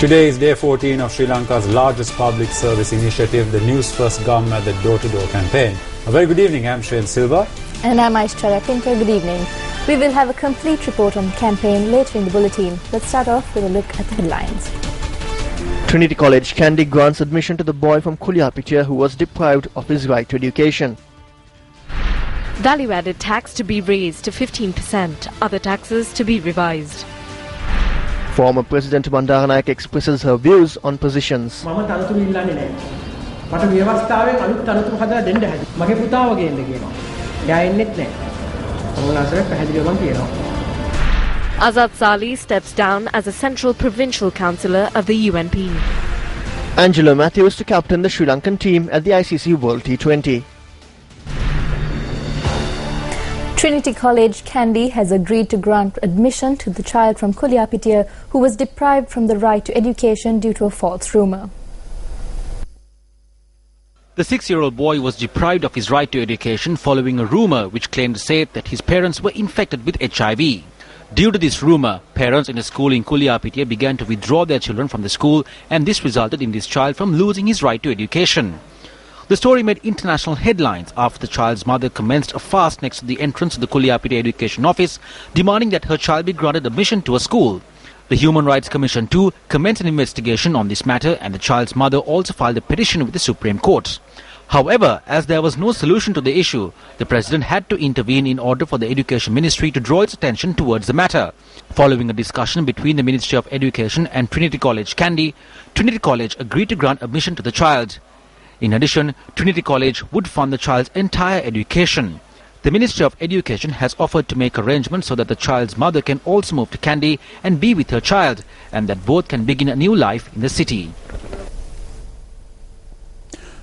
Today is day 14 of Sri Lanka's largest public service initiative, the Newsfirst Government the Door-to-Door campaign. A very good evening, I'm Shane Silva. And I'm Aishwarya Pinker. Good evening. We will have a complete report on the campaign later in the bulletin. Let's start off with a look at the headlines. Trinity College, Kandy grants admission to the boy from Kuliapitia who was deprived of his right to education. Value-added tax to be raised to 15%, other taxes to be revised. Former President Bandaranaike expresses her views on positions. Azad Sali steps down as a central provincial councillor of the UNP. Angelo Matthews to captain the Sri Lankan team at the ICC World T20. Trinity College, Kandy has agreed to grant admission to the child from Kuliapitia who was deprived from the right to education due to a false rumour. The 6-year-old boy was deprived of his right to education following a rumour which claimed to say that his parents were infected with HIV. Due to this rumour, parents in a school in Kuliapitia began to withdraw their children from the school, and this resulted in this child from losing his right to education. The story made international headlines after the child's mother commenced a fast next to the entrance to the Kuliapitia Education Office, demanding that her child be granted admission to a school. The Human Rights Commission too commenced an investigation on this matter, and the child's mother also filed a petition with the Supreme Court. However, as there was no solution to the issue, the President had to intervene in order for the Education Ministry to draw its attention towards the matter. Following a discussion between the Ministry of Education and Trinity College, Kandy, Trinity College agreed to grant admission to the child. In addition, Trinity College would fund the child's entire education. The Ministry of Education has offered to make arrangements so that the child's mother can also move to Kandy and be with her child, and that both can begin a new life in the city.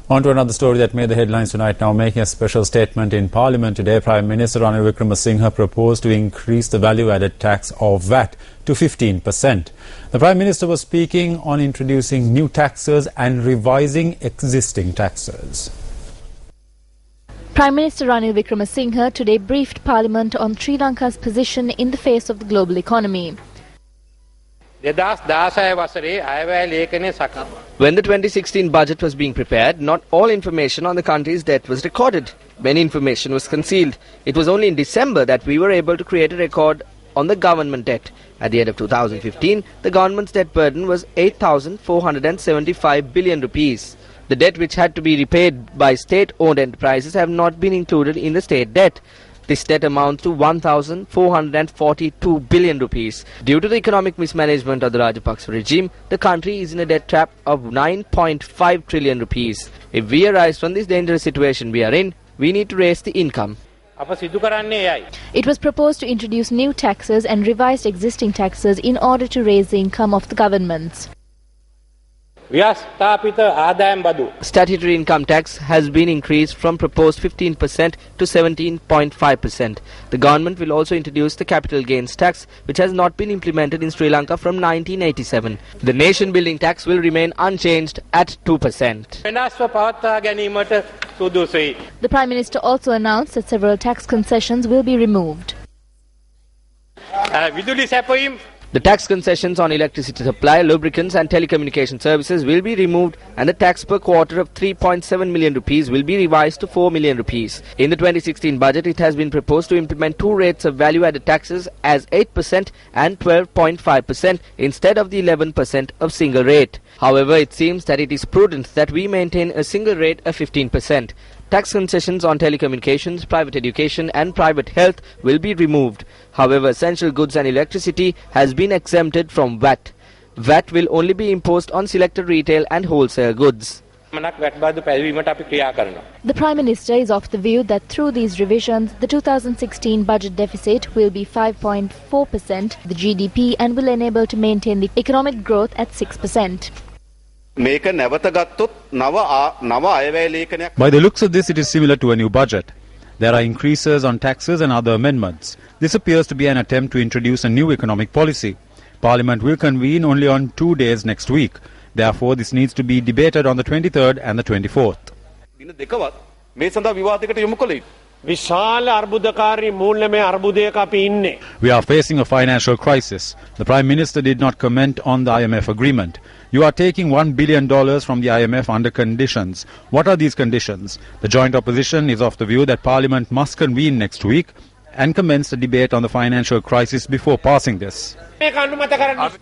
On to another story that made the headlines tonight. Now, making a special statement in Parliament today, Prime Minister Ranil Wickremesinghe proposed to increase the value-added tax of VAT to 15%. The Prime Minister was speaking on introducing new taxes and revising existing taxes. Prime Minister Ranil Wickremesinghe today briefed Parliament on Sri Lanka's position in the face of the global economy. When the 2016 budget was being prepared, not all information on the country's debt was recorded. Many information was concealed. It was only in December that we were able to create a record on the government debt. At the end of 2015, the government's debt burden was 8,475 billion rupees. The debt which had to be repaid by state-owned enterprises have not been included in the state debt. This debt amounts to 1,442 billion rupees. Due to the economic mismanagement of the Rajapaksa regime, the country is in a debt trap of 9.5 trillion rupees. If we arise from this dangerous situation we are in, we need to raise the income. It was proposed to introduce new taxes and revised existing taxes in order to raise the income of the governments. Statutory income tax has been increased from proposed 15% to 17.5%. The government will also introduce the capital gains tax, which has not been implemented in Sri Lanka from 1987. The nation building tax will remain unchanged at 2%. The Prime Minister also announced that several tax concessions will be removed. The tax concessions on electricity supply, lubricants and telecommunication services will be removed, and the tax per quarter of 3.7 million rupees will be revised to 4 million rupees. In the 2016 budget, it has been proposed to implement two rates of value-added taxes as 8% and 12.5% instead of the 11% of single rate. However, it seems that it is prudent that we maintain a single rate of 15%. Tax concessions on telecommunications, private education and private health will be removed. However, essential goods and electricity has been exempted from VAT. VAT will only be imposed on selected retail and wholesale goods. The Prime Minister is of the view that through these revisions, the 2016 budget deficit will be 5.4% of the GDP and will enable to maintain the economic growth at 6%. By the looks of this, it is similar to a new budget. There are increases on taxes and other amendments. This appears to be an attempt to introduce a new economic policy. Parliament will convene only on 2 days next week. Therefore, this needs to be debated on the 23rd and the 24th. We are facing a financial crisis. The Prime Minister did not comment on the IMF agreement. You are taking $1 billion from the IMF under conditions. What are these conditions? The joint opposition is of the view that Parliament must convene next week and commence the debate on the financial crisis before passing this.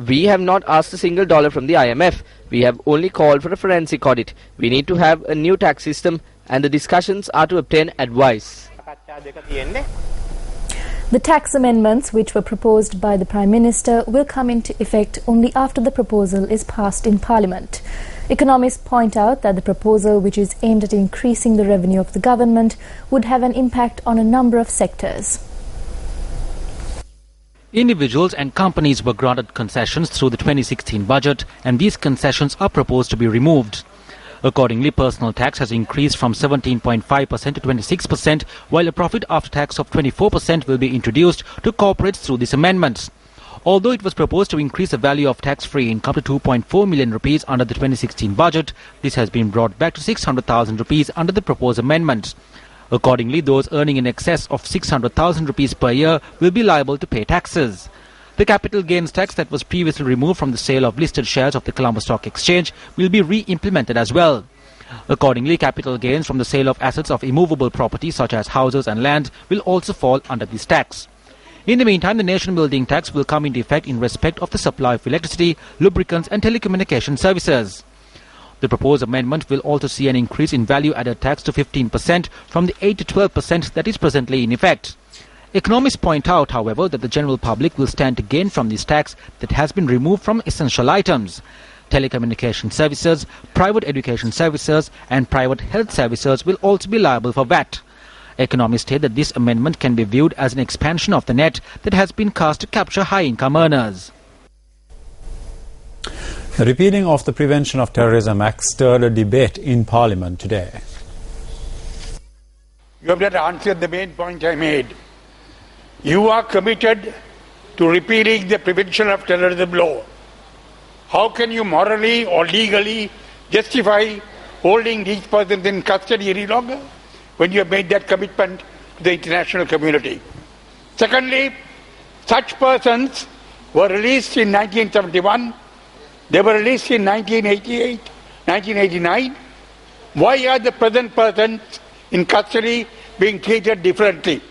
We have not asked a single dollar from the IMF. We have only called for a forensic audit. We need to have a new tax system and the discussions are to obtain advice. The tax amendments which were proposed by the Prime Minister will come into effect only after the proposal is passed in Parliament. Economists point out that the proposal, which is aimed at increasing the revenue of the government, would have an impact on a number of sectors. Individuals and companies were granted concessions through the 2016 budget, and these concessions are proposed to be removed. Accordingly, personal tax has increased from 17.5% to 26%, while a profit after tax of 24% will be introduced to corporates through these amendments. Although it was proposed to increase the value of tax-free income to 2.4 million rupees under the 2016 budget, this has been brought back to 600,000 rupees under the proposed amendment. Accordingly, those earning in excess of 600,000 rupees per year will be liable to pay taxes. The capital gains tax that was previously removed from the sale of listed shares of the Colombo Stock Exchange will be re-implemented as well. Accordingly, capital gains from the sale of assets of immovable property such as houses and land will also fall under this tax. In the meantime, the nation building tax will come into effect in respect of the supply of electricity, lubricants and telecommunication services. The proposed amendment will also see an increase in value-added tax to 15% from the 8 to 12% that is presently in effect. Economists point out, however, that the general public will stand to gain from this tax that has been removed from essential items. Telecommunication services, private education services and private health services will also be liable for VAT. Economists state that this amendment can be viewed as an expansion of the net that has been cast to capture high-income earners. The repealing of the Prevention of Terrorism Act stirred a debate in Parliament today. You have not answered the main point I made. You are committed to repealing the Prevention of Terrorism law. How can you morally or legally justify holding these persons in custody any longer when you have made that commitment to the international community? Secondly, such persons were released in 1971, they were released in 1988, 1989. Why are the present persons in custody being treated differently?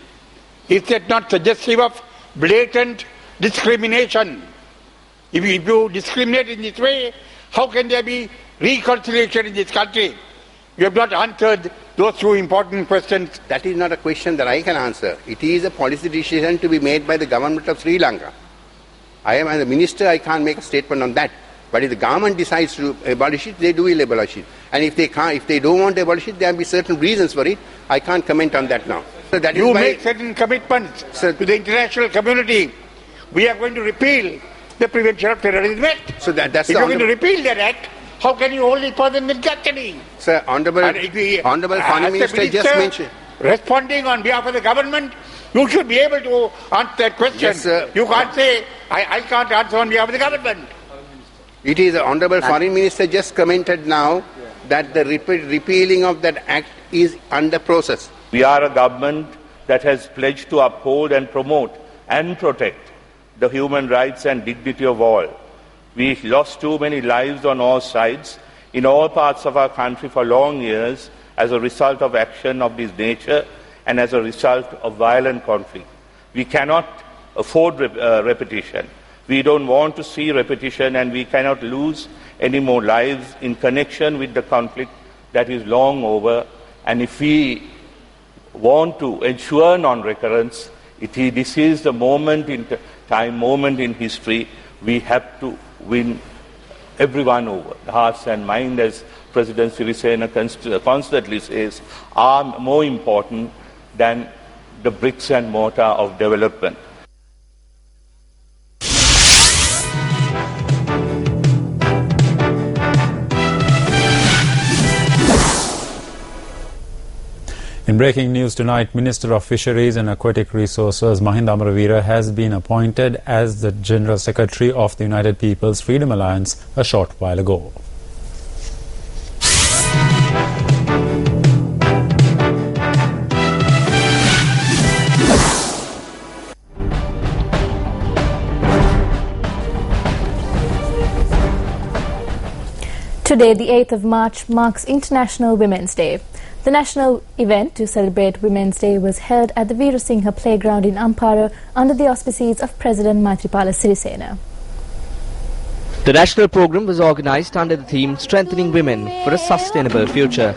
Is that not suggestive of blatant discrimination? If you discriminate in this way, how can there be reconciliation in this country? You have not answered those two important questions. That is not a question that I can answer. It is a policy decision to be made by the government of Sri Lanka. I am as a minister, I can't make a statement on that. But if the government decides to abolish it, they will abolish it. And if they don't want to abolish it, there will be certain reasons for it. I can't comment on that now. So that you make certain commitments to the international community. We are going to repeal the Prevention of Terrorism Act. So that's if you are going to repeal that act, how can you hold it for them in custody? Sir, Honorable Foreign Minister just mentioned. Responding on behalf of the government, you should be able to answer that question. Yes, sir. You can't say, I can't answer on behalf of the government. It is the Honorable Foreign Minister just commented now that the repealing of that act is under process. We are a government that has pledged to uphold and promote and protect the human rights and dignity of all. We lost too many lives on all sides in all parts of our country for long years as a result of action of this nature and as a result of violent conflict. We cannot afford repetition. We don't want to see repetition, and we cannot lose any more lives in connection with the conflict that is long over. And if we want to ensure non-recurrence, this is the moment in time, moment in history, we have to win everyone over. The hearts and mind, as President Sri Lanka constantly says, are more important than the bricks and mortar of development. In breaking news tonight, Minister of Fisheries and Aquatic Resources Mahinda Amaraveera has been appointed as the General Secretary of the United People's Freedom Alliance a short while ago. Today, the 8th of March, marks International Women's Day. The national event to celebrate Women's Day was held at the Veerasinghe Playground in Ampara under the auspices of President Maithripala Sirisena. The national program was organised under the theme Strengthening Women for a Sustainable Future.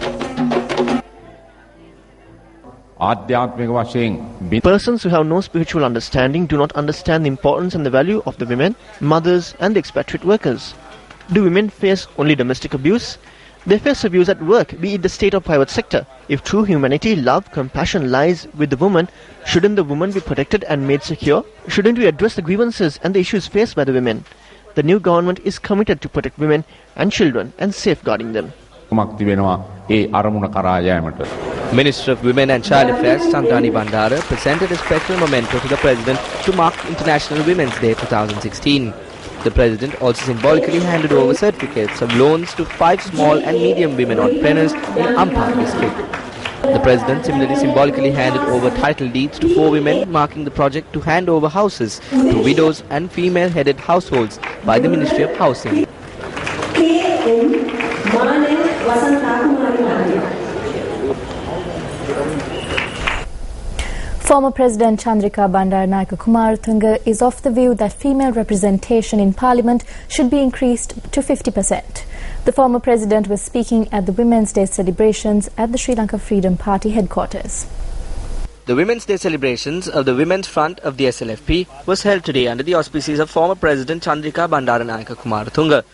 Persons who have no spiritual understanding do not understand the importance and the value of the women, mothers and the expatriate workers. Do women face only domestic abuse? They face abuse at work, be it the state or private sector. If true humanity, love, compassion lies with the woman, shouldn't the woman be protected and made secure? Shouldn't we address the grievances and the issues faced by the women? The new government is committed to protect women and children and safeguarding them. Minister of Women and Child Affairs Chandrika presented a special memento to the President to mark International Women's Day 2016. The President also symbolically handed over certificates of loans to 5 small and medium women entrepreneurs in Ampara district. The President similarly symbolically handed over title deeds to 4 women, marking the project to hand over houses to widows and female-headed households by the Ministry of Housing. Former President Chandrika Kumaratunga is of the view that female representation in Parliament should be increased to 50%. The former president was speaking at the Women's Day celebrations at the Sri Lanka Freedom Party headquarters. The Women's Day celebrations of the Women's Front of the SLFP was held today under the auspices of former President Chandrika Kumaratunga.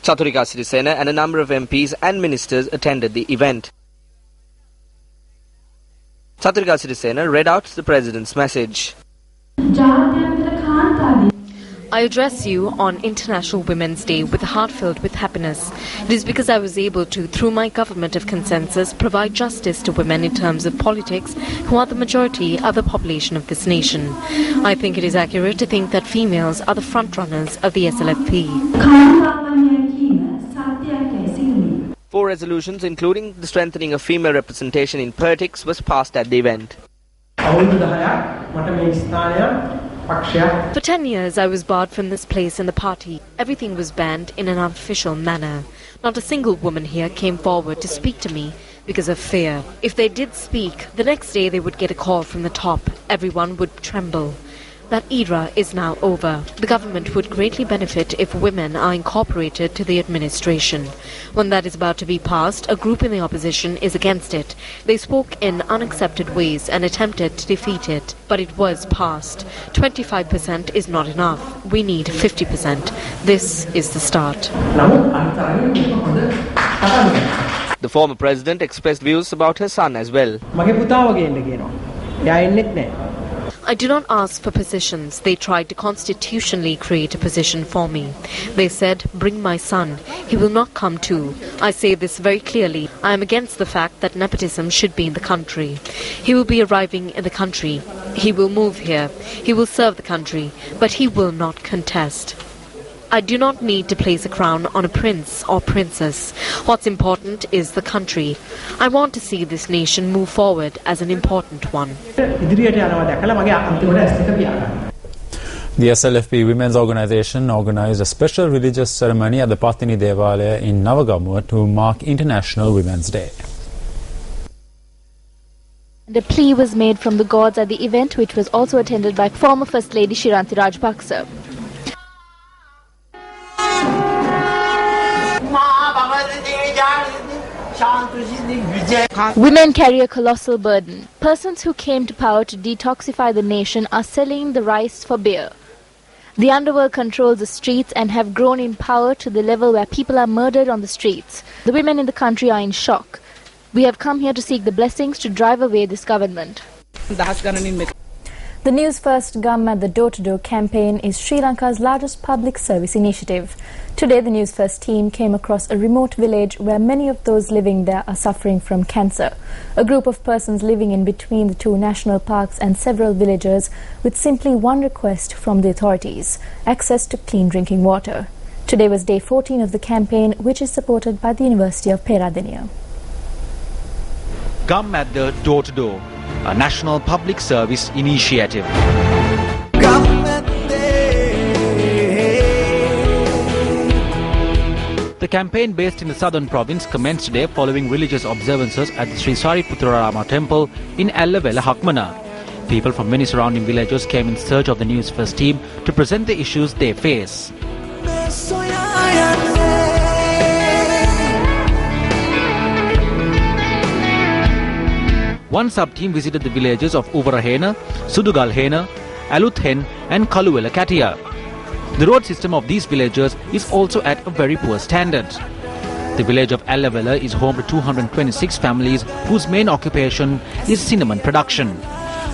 Chandrika Sirisena and a number of MPs and ministers attended the event. Chandrika Sirisena read out the President's message. I address you on International Women's Day with a heart filled with happiness. It is because I was able to, through my government of consensus, provide justice to women in terms of politics, who are the majority of the population of this nation. I think it is accurate to think that females are the front runners of the SLFP. 4 resolutions, including the strengthening of female representation in politics, was passed at the event. For 10 years, I was barred from this place in the party. Everything was banned in an unofficial manner. Not a single woman here came forward to speak to me because of fear. If they did speak, the next day they would get a call from the top. Everyone would tremble. That era is now over. The government would greatly benefit if women are incorporated to the administration. When that is about to be passed, a group in the opposition is against it. They spoke in unaccepted ways and attempted to defeat it, but it was passed. 25% is not enough. We need 50%. This is the start. The former president expressed views about her son as well. I do not ask for positions. They tried to constitutionally create a position for me. They said, bring my son. He will not come too. I say this very clearly. I am against the fact that nepotism should be in the country. He will be arriving in the country. He will move here. He will serve the country. But he will not contest. I do not need to place a crown on a prince or princess. What's important is the country. I want to see this nation move forward as an important one. The SLFP Women's Organisation organised a special religious ceremony at the Patini Devalaya in Navagamuwa to mark International Women's Day. The plea was made from the gods at the event, which was also attended by former First Lady Shiranti Rajapaksa. Women carry a colossal burden. Persons who came to power to detoxify the nation are selling the rice for beer. The underworld controls the streets and have grown in power to the level where people are murdered on the streets. The women in the country are in shock. We have come here to seek the blessings to drive away this government. The News First Gum at the Door-to-Door campaign is Sri Lanka's largest public service initiative. Today, the News First team came across a remote village where many of those living there are suffering from cancer. A group of persons living in between the two national parks and several villagers with simply one request from the authorities: access to clean drinking water. Today was day 14 of the campaign, which is supported by the University of Peradeniya. Gum at the Door-to-Door, a national public service initiative. The campaign, based in the southern province, commenced today following religious observances at the Sri Sariputrarama temple in Allavela, Hakmana. People from many surrounding villages came in search of the News First team to present the issues they face. One sub-team visited the villages of Uvarahena, Sudugalhena, Aluthen and Kaluwela Katia. The road system of these villages is also at a very poor standard. The village of Allavela is home to 226 families whose main occupation is cinnamon production.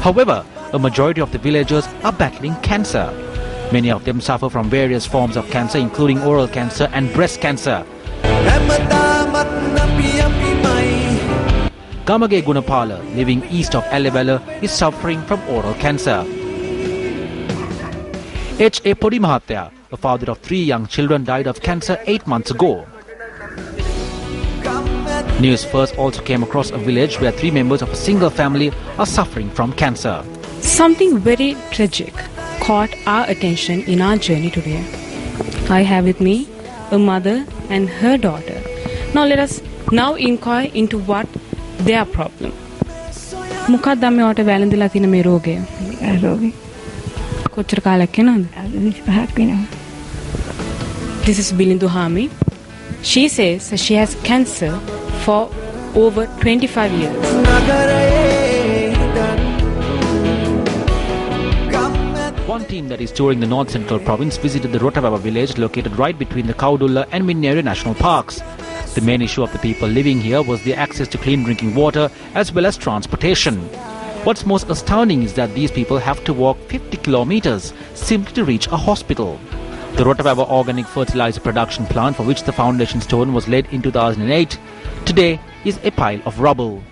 However, a majority of the villagers are battling cancer. Many of them suffer from various forms of cancer, including oral cancer and breast cancer. Gamage Gunapala, living east of Allavela, is suffering from oral cancer. H.A. Podimahatya, a father of 3 young children, died of cancer 8 months ago. News First also came across a village where 3 members of a single family are suffering from cancer. Something very tragic caught our attention in our journey today. I have with me a mother and her daughter. Now let us now inquire into what their problem. මොකක්ද මේ ඔයාට වැළඳලා තියෙන මේ රෝගය? රෝගය. කොච්චර කාලයක් වෙනවද? 25ක් වෙනවා. This is Bilindu Hami. She says that she has cancer for over 25 years. One team that is touring the North Central province visited the Rotavava village located right between the Kaudulla and Minnere national parks. The main issue of the people living here was the access to clean drinking water as well as transportation. What's most astounding is that these people have to walk 50 kilometers simply to reach a hospital. The Rotavava organic fertilizer production plant, for which the foundation stone was laid in 2008, today is a pile of rubble.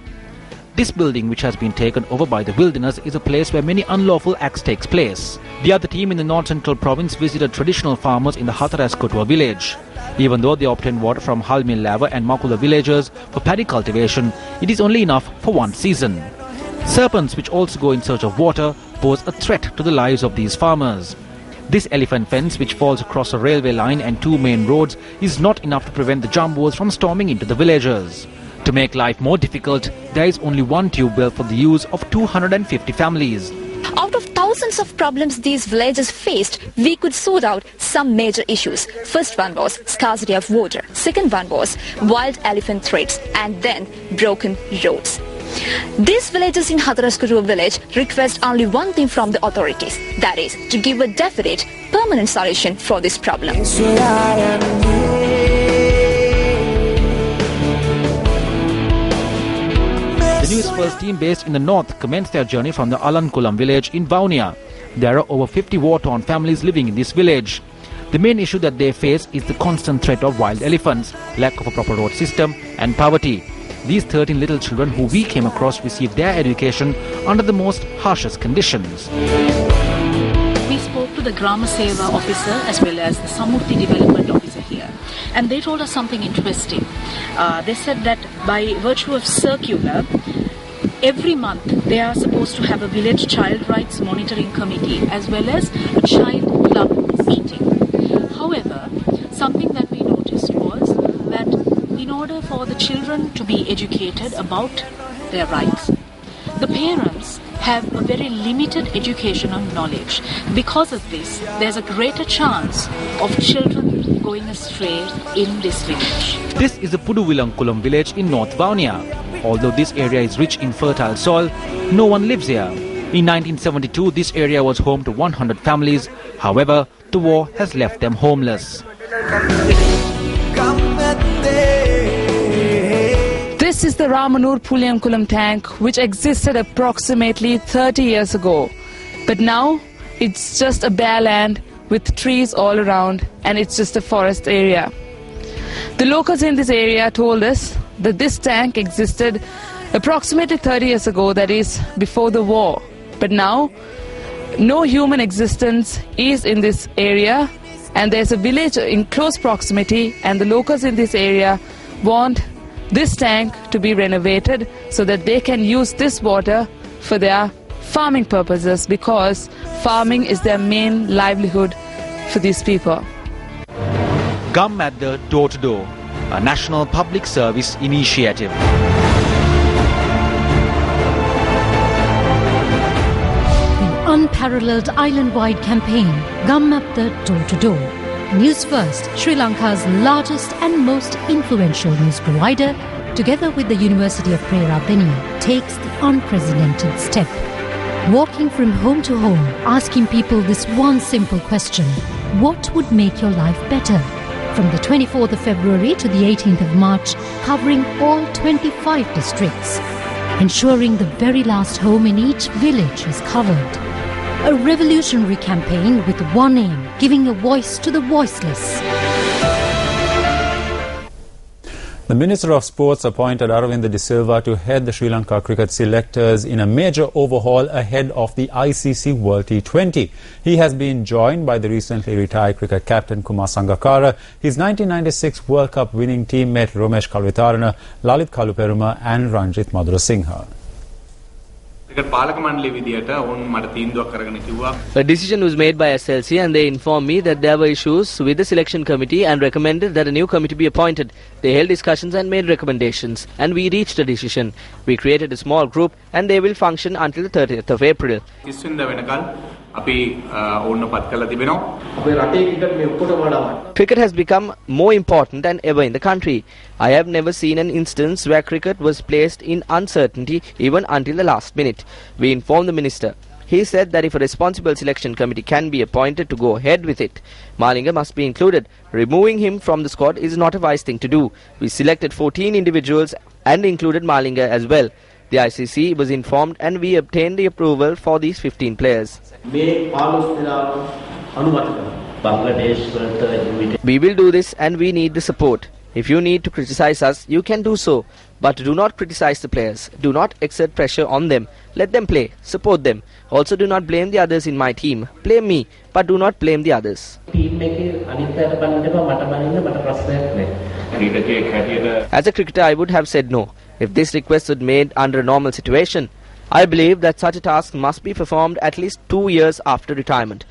This building, which has been taken over by the wilderness, is a place where many unlawful acts takes place. The other team in the North Central province visited traditional farmers in the Hataras Kotua village. Even though they obtain water from Halmil Lava and Makula villages for paddy cultivation, it is only enough for one season. Serpents, which also go in search of water, pose a threat to the lives of these farmers. This elephant fence, which falls across a railway line and 2 main roads, is not enough to prevent the jumbos from storming into the villages. To make life more difficult, there is only one tube well for the use of 250 families. Out of thousands of problems these villagers faced, we could sort out some major issues. First one was scarcity of water. Second one was wild elephant threats, and then broken roads. These villagers in Hatharaskuru village request only one thing from the authorities, that is, to give a definite, permanent solution for this problem. The News First team based in the north commenced their journey from the Alankulam village in Vaunia. There are over 50 war-torn families living in this village. The main issue that they face is the constant threat of wild elephants, lack of a proper road system and poverty. These 13 little children who we came across received their education under the most harshest conditions. We spoke to the Grama Seva officer as well as the Samurti development officer here, and they told us something interesting. They said that by virtue of circular, every month they are supposed to have a village child rights monitoring committee as well as a child club meeting. However, something that we noticed was that in order for the children to be educated about their rights, the parents have a very limited educational knowledge. Because of this, there's a greater chance of children going astray in this village. This is the Puduvilankulam village in North Vaunia. Although this area is rich in fertile soil, no one lives here. In 1972, this area was home to 100 families. However, the war has left them homeless. This is the Ramanur Puliamkulam tank, which existed approximately 30 years ago. But now it's just a bare land with trees all around, and it's just a forest area. The locals in this area told us that this tank existed approximately 30 years ago, that is, before the war. But now, no human existence is in this area, and there's a village in close proximity, and the locals in this area want this tank to be renovated so that they can use this water for their farming purposes, because farming is their main livelihood for these people. Gum at the door-to-door, a national public service initiative. Unparalleled island-wide campaign, Gum Up the Door-to-Door. Newsfirst, Sri Lanka's largest and most influential news provider, together with the University of Peradeniya, takes the unprecedented step. Walking from home to home, asking people this one simple question: what would make your life better? From the 24th of February to the 18th of March, covering all 25 districts, ensuring the very last home in each village is covered. A revolutionary campaign with one aim: giving a voice to the voiceless. The Minister of Sports appointed Aravinda De Silva to head the Sri Lanka cricket selectors in a major overhaul ahead of the ICC World T20. He has been joined by the recently retired cricket captain Kumar Sangakkara, his 1996 World Cup winning teammate Romesh Kalwitarana, Lalit Kaluperuma and Ranjit Madhurasinghe. A decision was made by SLC, and they informed me that there were issues with the selection committee and recommended that a new committee be appointed. They held discussions and made recommendations, and we reached a decision. We created a small group, and they will function until the 30th of April. Cricket has become more important than ever in the country. I have never seen an instance where cricket was placed in uncertainty even until the last minute. We informed the minister. He said that if a responsible selection committee can be appointed to go ahead with it, Malinga must be included. Removing him from the squad is not a wise thing to do. We selected 14 individuals and included Malinga as well. The ICC was informed, and we obtained the approval for these 15 players. We will do this, and we need the support. If you need to criticize us, you can do so. But do not criticize the players. Do not exert pressure on them. Let them play. Support them. Also, do not blame the others in my team. Blame me, but do not blame the others. As a cricketer, I would have said no. If this request was made under a normal situation, I believe that such a task must be performed at least 2 years after retirement.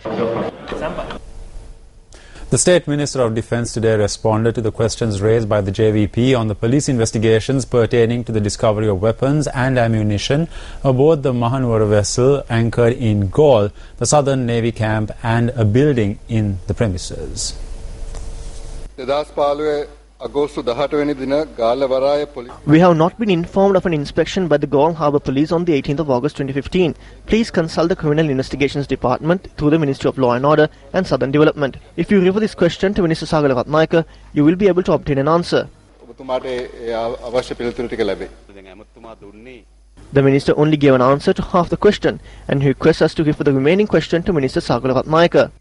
The State Minister of Defence today responded to the questions raised by the JVP on the police investigations pertaining to the discovery of weapons and ammunition aboard the Mahanuwara vessel anchored in Galle, the Southern Navy camp, and a building in the premises. We have not been informed of an inspection by the Galle Harbour Police on the 18th of August 2015. Please consult the Criminal Investigations Department through the Ministry of Law and Order and Southern Development. If you refer this question to Minister Sagala Ratnayaka, you will be able to obtain an answer. The Minister only gave an answer to half the question, and he requests us to refer the remaining question to Minister Sagala Ratnayaka.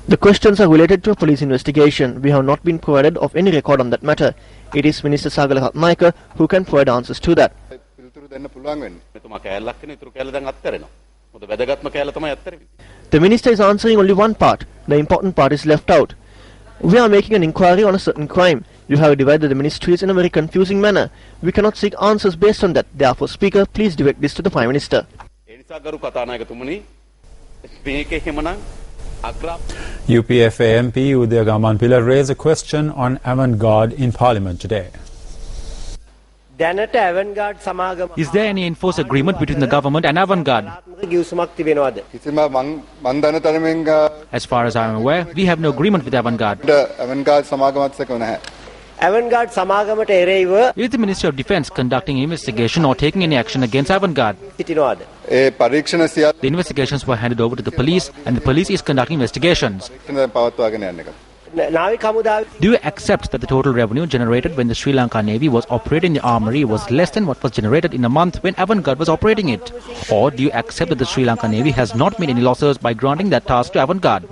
The questions are related to a police investigation. We have not been provided of any record on that matter. It is Minister Sagala Ratnayaka who can provide answers to that. The Minister is answering only one part. The important part is left out. We are making an inquiry on a certain crime. You have divided the ministries in a very confusing manner. We cannot seek answers based on that. Therefore, Speaker, please direct this to the Prime Minister. UPFA MP Udaya Gamanpila raised a question on avant-garde in Parliament today. Is there any enforced agreement between the government and avant-garde? As far as I am aware, we have no agreement with avant-garde. Avant-garde. Is the Ministry of Defence conducting investigation or taking any action against Avantgarde? The investigations were handed over to the police and the police is conducting investigations. Do you accept that the total revenue generated when the Sri Lanka Navy was operating the armoury was less than what was generated in a month when Avantgarde was operating it? Or do you accept that the Sri Lanka Navy has not made any losses by granting that task to Avantgarde?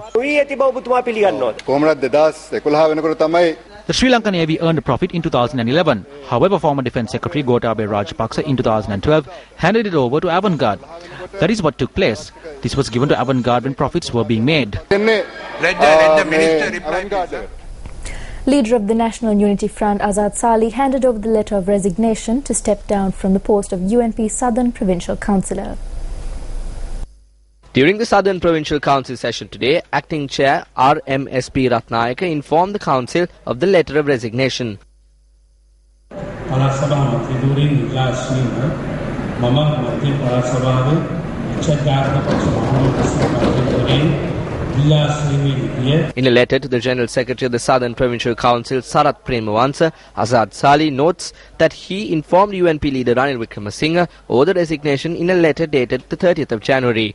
The Sri Lanka Navy earned a profit in 2011. However, former Defence Secretary Gotabaya Rajapaksa in 2012 handed it over to Avantgarde. That is what took place. This was given to Avantgarde when profits were being made. Leader of the National Unity Front, Azad Sali, handed over the letter of resignation to step down from the post of UNP Southern Provincial Councillor. During the Southern Provincial Council session today, Acting Chair RMSP Ratnayaka informed the Council of the letter of resignation. In a letter to the General Secretary of the Southern Provincial Council, Sarath Premawansa, Azad Sali notes that he informed UNP leader Ranil Wickremesinghe over the resignation in a letter dated the 30th of January.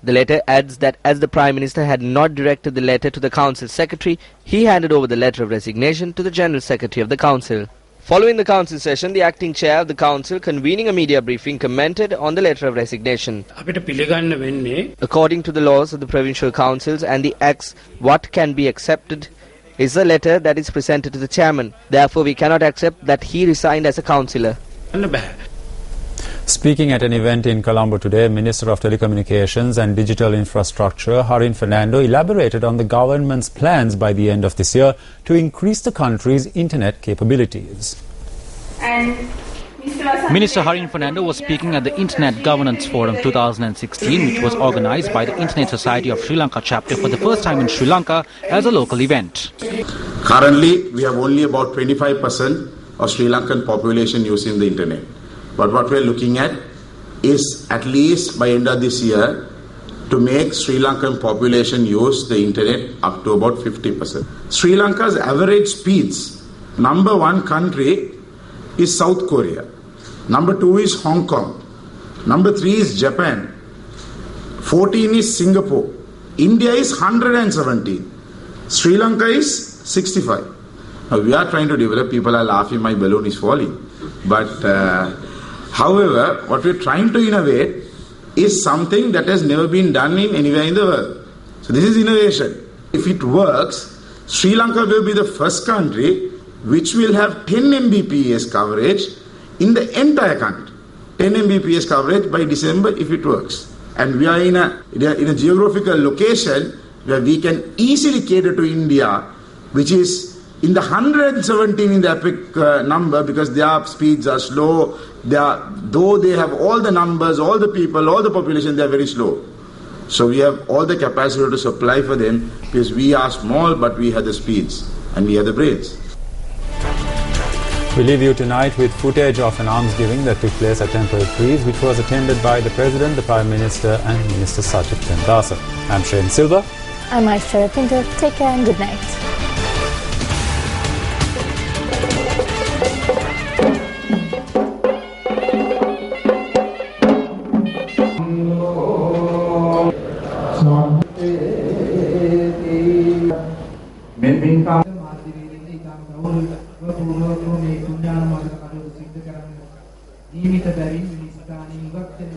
The letter adds that as the Prime Minister had not directed the letter to the Council Secretary, he handed over the letter of resignation to the General Secretary of the Council. Following the Council session, the Acting Chair of the Council, convening a media briefing, commented on the letter of resignation. According to the laws of the Provincial Councils and the Acts, what can be accepted is a letter that is presented to the Chairman. Therefore, we cannot accept that he resigned as a Councillor. Speaking at an event in Colombo today, Minister of Telecommunications and Digital Infrastructure Harin Fernando elaborated on the government's plans by the end of this year to increase the country's internet capabilities. Minister Harin Fernando was speaking at the Internet Governance Forum 2016, which was organized by the Internet Society of Sri Lanka chapter for the first time in Sri Lanka as a local event. Currently, we have only about 25% of Sri Lankan population using the internet. But what we are looking at is at least by end of this year to make Sri Lankan population use the internet up to about 50%. Sri Lanka's average speeds, number one country is South Korea. Number 2 is Hong Kong. Number 3 is Japan. 14 is Singapore. India is 117. Sri Lanka is 65. Now we are trying to develop, people are laughing, my balloon is falling. But however, what we're trying to innovate is something that has never been done in anywhere in the world. So this is innovation. If it works, Sri Lanka will be the first country which will have 10 Mbps coverage in the entire country. 10 Mbps coverage by December if it works. And we are in a geographical location where we can easily cater to India, which is in the 117 in the epic number, because their speeds are slow. Though they have all the numbers, all the people, all the population, they are very slow. So we have all the capacity to supply for them because we are small, but we have the speeds and we have the brains. We leave you tonight with footage of an almsgiving that took place at Temple Trees, which was attended by the President, the Prime Minister and Minister Sajid Pendasa. I'm Shane Silva. I'm Aishwarya Pinto. Take care and good night. ජීවිත බැවින් විනිශ්චානීය ඉවත් වෙන